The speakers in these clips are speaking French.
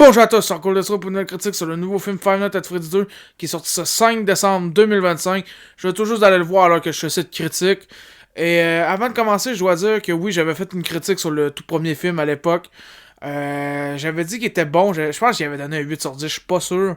Bonjour à tous, c'est encore le soir pour une nouvelle critique sur le nouveau film Five Nights at Freddy's 2 qui est sorti ce 5 décembre 2025. Je vais tout juste aller le voir alors que je fais cette critique. Et avant de commencer, je dois dire que oui, j'avais fait une critique sur le tout premier film à l'époque. J'avais dit qu'il était bon, je pense qu'il avait donné un 8 sur 10, je suis pas sûr.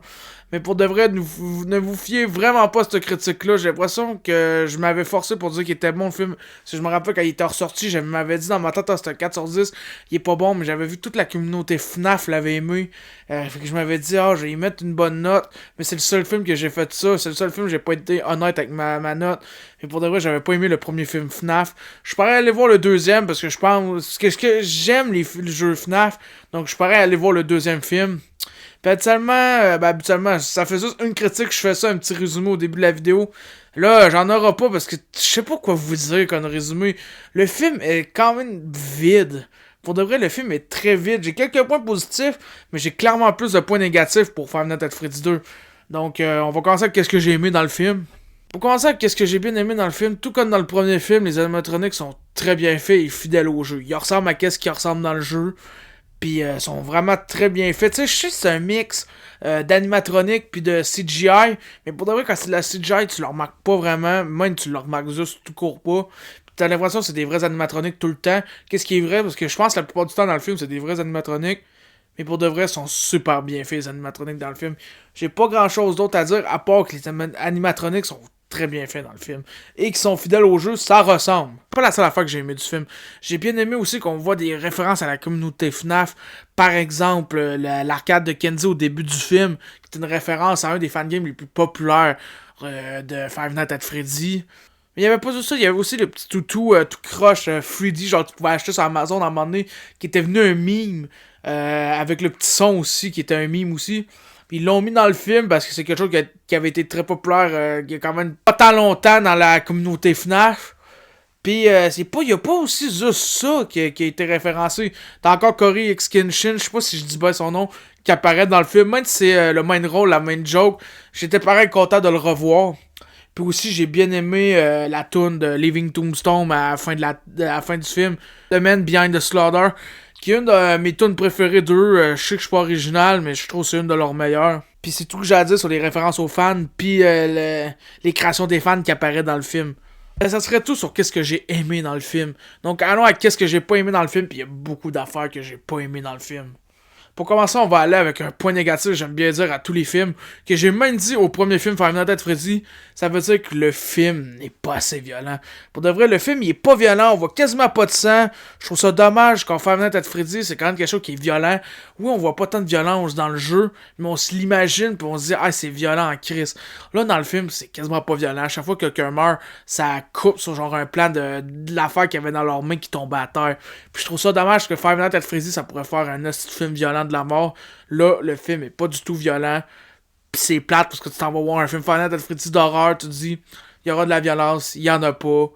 Mais pour de vrai, ne vous fiez vraiment pas à cette critique-là. J'ai l'impression que je m'avais forcé pour dire qu'il était bon le film. Si je me rappelle quand il était ressorti, je m'avais dit dans ma tête, c'était un 4 sur 10. Il est pas bon, mais j'avais vu toute la communauté FNAF l'avait aimé. Fait que je m'avais dit, je vais y mettre une bonne note. Mais c'est le seul film que j'ai fait ça. C'est le seul film que j'ai pas été honnête avec ma note. Mais pour de vrai, j'avais pas aimé le premier film FNAF. Je suis prêt à aller voir le deuxième parce que je pense que j'aime les jeux FNAF. Donc je suis prêt à aller voir le deuxième film. Puis habituellement, ça fait juste une critique, je fais ça, un petit résumé au début de la vidéo. Là, j'en aurai pas parce que je sais pas quoi vous dire comme résumé. Le film est quand même vide. Pour de vrai, le film est très vide. J'ai quelques points positifs, mais j'ai clairement plus de points négatifs pour Five Nights at Freddy's 2. Donc, on va commencer avec ce que j'ai aimé dans le film. Pour commencer avec ce que j'ai bien aimé dans le film, tout comme dans le premier film, les animatroniques sont très bien faits et fidèles au jeu. Ils ressemblent à ce qui ressemble dans le jeu. Puis sont vraiment très bien faits. Tu sais, je sais que c'est un mix d'animatronique puis de CGI. Mais pour de vrai, quand c'est de la CGI, tu le remarques pas vraiment. Même tu le remarques juste tout court pas. Puis t'as l'impression que c'est des vrais animatroniques tout le temps. Qu'est-ce qui est vrai? Parce que je pense que la plupart du temps dans le film, c'est des vrais animatroniques. Mais pour de vrai, ils sont super bien faits, les animatroniques dans le film. J'ai pas grand chose d'autre à dire à part que les animatroniques sont très bien faits dans le film. Et qui sont fidèles au jeu, ça ressemble. Pas la seule affaire que j'ai aimé du film. J'ai bien aimé aussi qu'on voit des références à la communauté FNAF. Par exemple, l'arcade de Kenzie au début du film, qui est une référence à un des fangames les plus populaires de Five Nights at Freddy. Mais il y avait pas juste ça, il y avait aussi le petit toutou tout croche 3D, genre tu pouvais acheter sur Amazon à un moment donné, qui était venu un meme, avec le petit son aussi, qui était un meme aussi. Puis ils l'ont mis dans le film parce que c'est quelque chose qui avait été très populaire il y a quand même pas tant longtemps dans la communauté FNAF. Puis il y a pas aussi juste ça qui a été référencé. T'as encore Cory Xkinshin, je sais pas si je dis bien son nom, qui apparaît dans le film. Même si c'est le main role, la main joke, j'étais pareil content de le revoir. Puis aussi, j'ai bien aimé la tune de Living Tombstone à la fin du film, The Man Behind the Slaughter, qui est une de mes tunes préférées d'eux. Je sais que je suis pas original, mais je trouve que c'est une de leurs meilleures. Puis c'est tout que j'ai à dire sur les références aux fans, puis les créations des fans qui apparaissent dans le film. Ça serait tout sur qu'est-ce que j'ai aimé dans le film. Donc allons à qu'est-ce que j'ai pas aimé dans le film, puis il y a beaucoup d'affaires que j'ai pas aimé dans le film. Pour commencer, on va aller avec un point négatif, j'aime bien dire à tous les films, que j'ai même dit au premier film Five Nights at Freddy, ça veut dire que le film n'est pas assez violent. Pour de vrai, le film il est pas violent, on voit quasiment pas de sang. Je trouve ça dommage quand Five Nights at Freddy, c'est quand même quelque chose qui est violent. Oui, on voit pas tant de violence dans le jeu, mais on se l'imagine puis on se dit c'est violent en crise. Là dans le film, c'est quasiment pas violent. À chaque fois que quelqu'un meurt, ça coupe sur genre un plan de l'affaire qu'il y avait dans leurs mains qui tombait à terre. Puis je trouve ça dommage que Five Nights at Freddy, ça pourrait faire un autre film violent de la mort. Là, le film est pas du tout violent. Pis c'est plate parce que tu t'en vas voir un film Five Nights at Freddy d'horreur, tu te dis, il y aura de la violence, il y en a pas.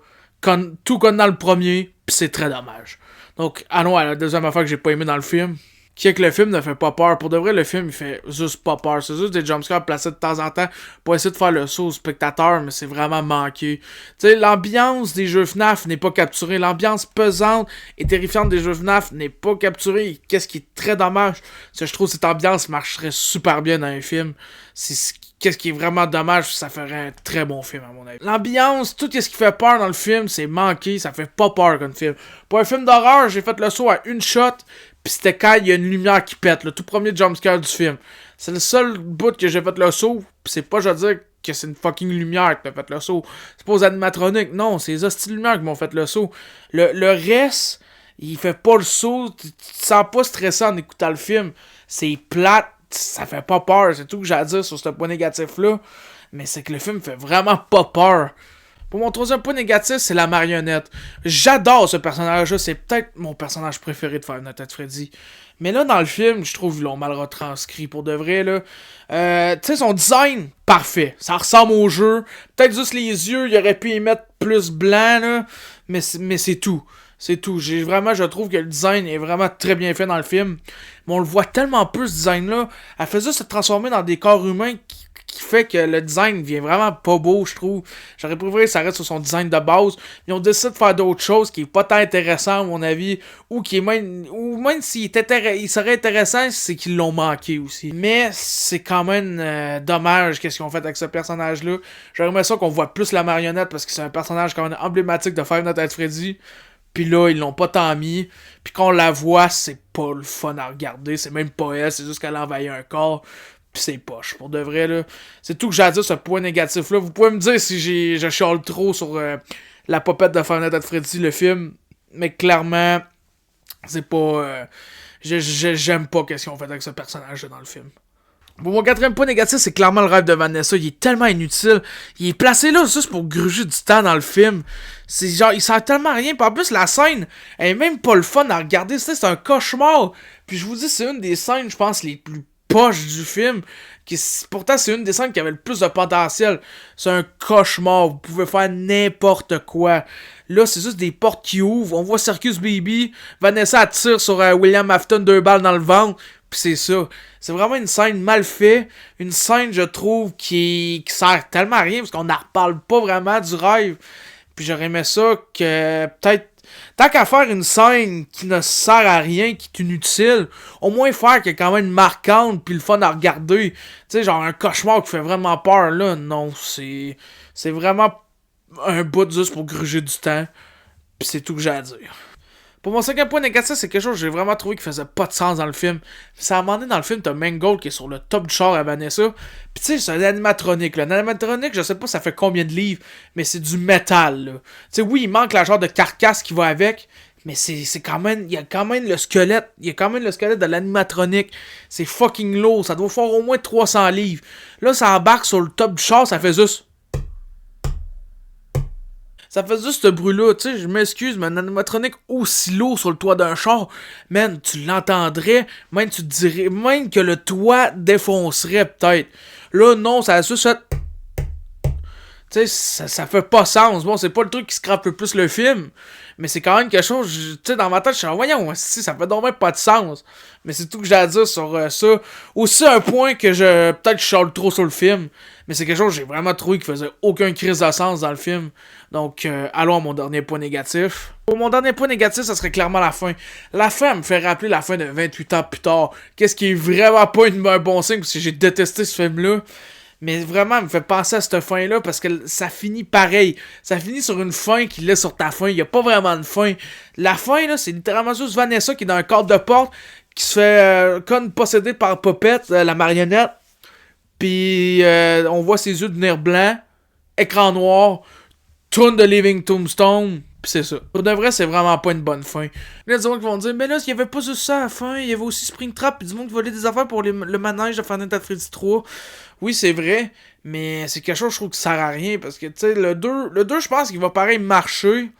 Tout comme dans le premier, pis c'est très dommage. Donc, allons à la deuxième affaire que j'ai pas aimé dans le film. Qui est que le film ne fait pas peur. Pour de vrai, le film, il fait juste pas peur. C'est juste des jumpscares placés de temps en temps pour essayer de faire le saut au spectateur, mais c'est vraiment manqué. Tu sais, l'ambiance des jeux FNAF n'est pas capturée. L'ambiance pesante et terrifiante des jeux FNAF n'est pas capturée. Qu'est-ce qui est très dommage, c'est que je trouve que cette ambiance marcherait super bien dans un film. Qu'est-ce qui est vraiment dommage, ça ferait un très bon film à mon avis. L'ambiance, tout ce qui fait peur dans le film, c'est manqué, ça fait pas peur comme film. Pour un film d'horreur, j'ai fait le saut à une shot, pis c'était quand il y a une lumière qui pète, le tout premier jumpscare du film. C'est le seul bout que j'ai fait le saut, pis c'est pas, je veux dire, que c'est une fucking lumière qui m'a fait le saut. C'est pas aux animatroniques, non, c'est les hosties de lumière qui m'ont fait le saut. Le reste, il fait pas le saut, tu te sens pas stressé en écoutant le film. C'est plate. Ça fait pas peur, c'est tout que j'ai à dire sur ce point négatif-là. Mais c'est que le film fait vraiment pas peur. Pour mon troisième point négatif, c'est la marionnette. J'adore ce personnage-là, c'est peut-être mon personnage préféré de Five Nights at Freddy. Mais là, dans le film, je trouve qu'ils l'ont mal retranscrit pour de vrai, là. Tu sais, son design, parfait. Ça ressemble au jeu. Peut-être juste les yeux, il aurait pu y mettre plus blanc, là. Mais c'est tout. C'est tout. Je trouve que le design est vraiment très bien fait dans le film. Mais on le voit tellement peu, ce design-là. Elle fait juste se transformer dans des corps humains qui fait que le design vient vraiment pas beau, je trouve. J'aurais préféré que ça reste sur son design de base. Ils ont décidé de faire d'autres choses qui est pas tant intéressant à mon avis, ou même s'il il serait intéressant, c'est qu'ils l'ont manqué aussi. Mais c'est quand même dommage qu'est-ce qu'ils ont fait avec ce personnage-là. J'aurais aimé ça qu'on voit plus la marionnette parce que c'est un personnage quand même emblématique de Five Nights at Freddy. Puis là, ils l'ont pas tant mis. Puis quand on la voit, c'est pas le fun à regarder. C'est même pas elle, c'est juste qu'elle envahit un corps. Puis c'est poche. Pour de vrai, là. C'est tout que j'ai à dire, ce point négatif-là. Vous pouvez me dire si je chiale trop sur la popette de Five Nights at Freddy, le film. Mais clairement, c'est pas... j'aime pas qu'est-ce qu'ils ont fait avec ce personnage-là dans le film. Bon, mon quatrième point négatif, c'est clairement le rêve de Vanessa. Il est tellement inutile. Il est placé là juste pour gruger du temps dans le film. C'est genre, il sert tellement à rien. Puis en plus, la scène, elle est même pas le fun à regarder. C'est un cauchemar. Puis je vous dis, c'est une des scènes, je pense, les plus poches du film. Pourtant, c'est une des scènes qui avait le plus de potentiel. C'est un cauchemar. Vous pouvez faire n'importe quoi. Là, c'est juste des portes qui ouvrent. On voit Circus Baby. Vanessa tire sur William Afton 2 balles dans le ventre. Pis c'est ça. C'est vraiment une scène mal faite. Une scène, je trouve, qui sert tellement à rien parce qu'on n'en reparle pas vraiment du rêve. Puis j'aurais aimé ça que peut-être... Tant qu'à faire une scène qui ne sert à rien, qui est inutile, au moins faire qu'elle est quand même marquante puis le fun à regarder. Tu sais, genre un cauchemar qui fait vraiment peur, là. Non, c'est vraiment un bout juste pour gruger du temps. Puis c'est tout que j'ai à dire. Pour mon cinquième point négatif, c'est quelque chose que j'ai vraiment trouvé qui faisait pas de sens dans le film. Puis à un moment donné dans le film, t'as Mangold qui est sur le top du char à Vanessa. Puis tu sais, c'est un animatronique. Là. Un animatronique, je sais pas ça fait combien de livres, mais c'est du métal. Tu sais, oui, il manque la genre de carcasse qui va avec, mais c'est quand même... Il y a quand même le squelette. Il y a quand même le squelette de l'animatronique. C'est fucking lourd. Ça doit faire au moins 300 livres. Là, ça embarque sur le top du char, ça fait juste... Ça fait juste ce bruit-là, tu sais, je m'excuse, mais un animatronique aussi lourd sur le toit d'un char, man, tu l'entendrais, même tu te dirais, même que le toit défoncerait peut-être. Là, non, ça a juste fait... Tu sais, ça fait pas sens. Bon, c'est pas le truc qui scrape le plus le film, mais c'est quand même quelque chose, tu sais, dans ma tête, je suis en voyons, si, ça fait donc même pas de sens. Mais c'est tout que j'ai à dire sur ça. Aussi, un point que peut-être je charle trop sur le film, mais c'est quelque chose que j'ai vraiment trouvé qui faisait aucun crise de sens dans le film. Donc, allons à mon dernier point négatif. Pour mon dernier point négatif, ça serait clairement la fin. La fin, elle me fait rappeler la fin de 28 ans plus tard. Qu'est-ce qui est vraiment pas un bon signe, parce que j'ai détesté ce film-là. Mais vraiment, elle me fait penser à cette fin-là parce que ça finit pareil. Ça finit sur une fin qui laisse sur ta fin. Il n'y a pas vraiment de fin. La fin, là, c'est littéralement juste Vanessa qui est dans un cadre de porte qui se fait comme posséder par Popette, la marionnette. Puis on voit ses yeux devenir blancs. Écran noir. Tourne de Living Tombstone. Pis c'est ça. Pour de vrai, c'est vraiment pas une bonne fin. Là, il y a des gens qui vont dire, mais là, il y avait pas juste ça à la fin, il y avait aussi Springtrap, pis du monde qui volait des affaires pour le manège de Five Nights at Freddy 3. Oui, c'est vrai, mais c'est quelque chose, je trouve, qui sert à rien, parce que, tu sais, le 2, je pense qu'il va pareil marcher,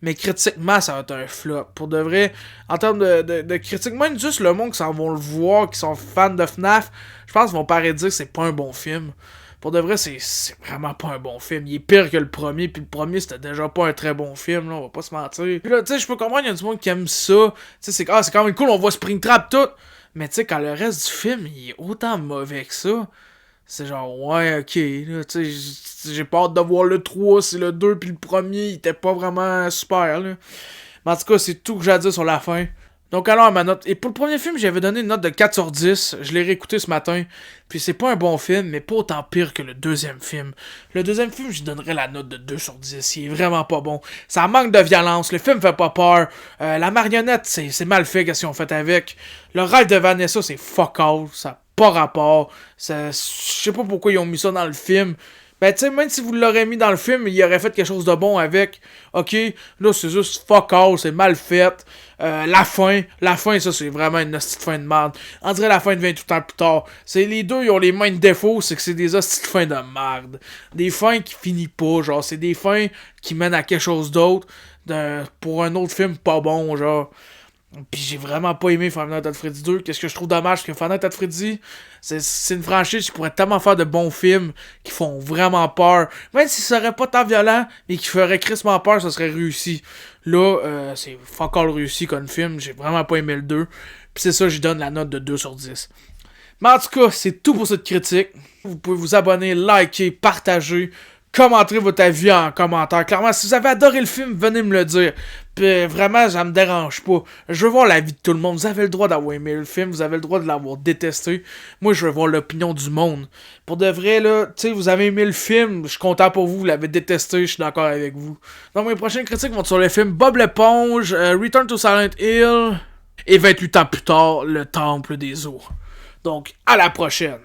mais critiquement, ça va être un flop. Pour de vrai, en termes de critique, même juste le monde qui s'en vont le voir, qui sont fans de FNAF, je pense qu'ils vont pareil dire que c'est pas un bon film. Pour de vrai, c'est vraiment pas un bon film. Il est pire que le premier, puis le premier, c'était déjà pas un très bon film, là, on va pas se mentir. Puis là, tu sais, je peux comprendre, il y a du monde qui aime ça. Tu sais, c'est quand même cool, on voit Springtrap tout. Mais tu sais, quand le reste du film, il est autant mauvais que ça, c'est genre, ouais, ok, là, tu sais, j'ai pas hâte de voir le 3, c'est le 2, puis le premier, il était pas vraiment super, là. Mais en tout cas, c'est tout que j'ai à dire sur la fin. Donc allons à ma note. Et pour le premier film, j'avais donné une note de 4 sur 10. Je l'ai réécouté ce matin. Puis c'est pas un bon film, mais pas autant pire que le deuxième film. Le deuxième film, je donnerais la note de 2 sur 10. Il est vraiment pas bon. Ça manque de violence. Le film fait pas peur. La marionnette, c'est mal fait qu'est-ce qu'ils ont fait avec. Le rêve de Vanessa, c'est fuck all. Ça n'a pas rapport. Je sais pas pourquoi ils ont mis ça dans le film. Ben, tu sais, même si vous l'aurez mis dans le film, il aurait fait quelque chose de bon avec. Ok, là, c'est juste fuck all, c'est mal fait. La fin, ça, c'est vraiment une hostie de fin de merde. On dirait la fin de 28 ans plus tard. C'est les deux, ils ont les mêmes défauts, c'est que c'est des hosties de fin de merde. Des fins qui finissent pas, genre, c'est des fins qui mènent à quelque chose d'autre. Pour un autre film pas bon, genre. Pis j'ai vraiment pas aimé Five Nights at Freddy 2. Qu'est-ce que je trouve dommage, c'est que Five Nights at Freddy, c'est une franchise qui pourrait tellement faire de bons films qui font vraiment peur. Même si ça serait pas tant violent, mais qui ferait crissement peur, ça serait réussi. Là, c'est fuck all réussi comme film. J'ai vraiment pas aimé le 2. Pis c'est ça, je donne la note de 2 sur 10. Mais en tout cas, c'est tout pour cette critique. Vous pouvez vous abonner, liker, partager, commenter votre avis en commentaire. Clairement, si vous avez adoré le film, venez me le dire. Puis vraiment, ça me dérange pas. Je veux voir l'avis de tout le monde. Vous avez le droit d'avoir aimé le film, vous avez le droit de l'avoir détesté. Moi, je veux voir l'opinion du monde. Pour de vrai, là, tu sais, vous avez aimé le film, je suis content pour vous, vous l'avez détesté, je suis d'accord avec vous. Donc, mes prochaines critiques vont être sur le film Bob l'éponge, Return to Silent Hill, et 28 ans plus tard, Le Temple des eaux. Donc, à la prochaine!